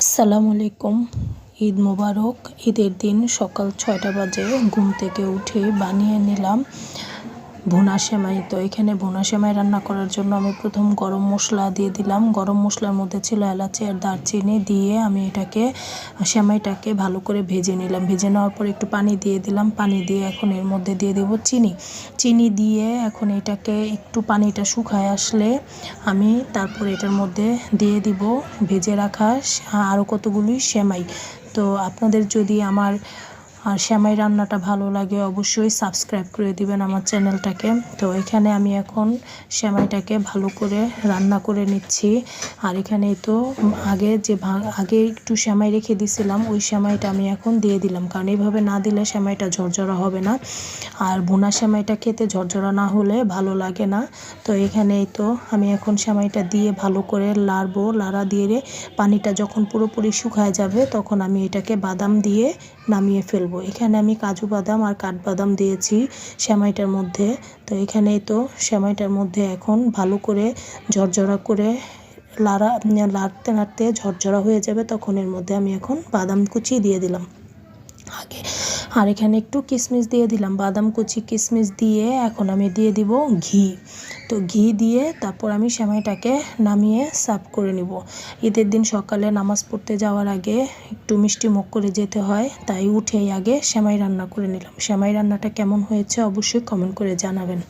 আসসালামু আলাইকুম। ঈদ মোবারক। ঈদের দিন সকাল ৬টা বাজে ঘুম থেকে উঠে বানিয়ে নিলাম ভুনা সেমাই। তো এখানে ভুনা সেমাই রান্না করার জন্য আমি প্রথম গরম মশলা দিয়ে দিলাম। গরম মশলার মধ্যে ছিল এলাচি আর দারচিনি দিয়ে আমি সেমাইটাকে ভালো করে ভেজে নিলাম। ভেজে নেওয়ার পর একটু পানি দিয়ে দিলাম। পানি দিয়ে এখন এর মধ্যে দিয়ে দেব চিনি দিয়ে এখন এটাকে একটু পানিটা শুকায় আসলে আমি তারপর এটার মধ্যে দিয়ে দিব ভেজে রাখা আরও কতগুলি সেমাই। তো আপনাদের যদি আমার সেমাই রান্নাটা ভালো লাগে অবশ্যই সাবস্ক্রাইব করে দিবেন আমার চ্যানেলটাকে। তো এখানে আমি এখন সেমাইটাকে ভালো করে রান্না করে নিচ্ছি। আর এখানে তো আগে একটু সেমাই রেখে দিয়েছিলাম, ওই সেমাইটা আমি এখন দিয়ে দিলাম, কারণ এইভাবে না দিলে সেমাইটা ঝরঝরা হবে না। আর ভুনা সেমাইটা খেতে ঝরঝরা না হলে ভালো লাগে না। তো এখানেই তো আমি এখন সেমাইটা দিয়ে ভালো করে লাড়বো। লাড়া দিয়ে পানিটা যখন পুরোপুরি শুকায় যাবে তখন আমি এটাকে বাদাম দিয়ে নামিয়ে ফেলবো। এখানে আমি কাজু বাদাম আর কাঠবাদাম দিয়েছি সেমাইটার মধ্যে। তো এখানেই তো সেমাইটার মধ্যে এখন ভালো করে ঝরঝরা করে নাড়তে নাড়তে ঝরঝরা হয়ে যাবে, তখন এর মধ্যে আমি এখন বাদাম কুচি দিয়ে দিলাম আগে। আর এখানে একটু কিশমিশ দিয়ে দিলাম। বাদাম কুচি কিশমিশ দিয়ে এখন আমি দিয়ে দিব ঘি। তো ঘি দিয়ে তারপর আমি সেমাইটাকে নামিয়ে সার্ভ করে নিব। ঈদের দিন সকালে নামাজ পড়তে যাওয়ার আগে একটু মিষ্টি মুখ করে যেতে হয়, তাই উঠেই আগে সেমাই রান্না করে নিলাম। সেমাই রান্নাটা কেমন হয়েছে অবশ্যই কমেন্ট করে জানাবেন।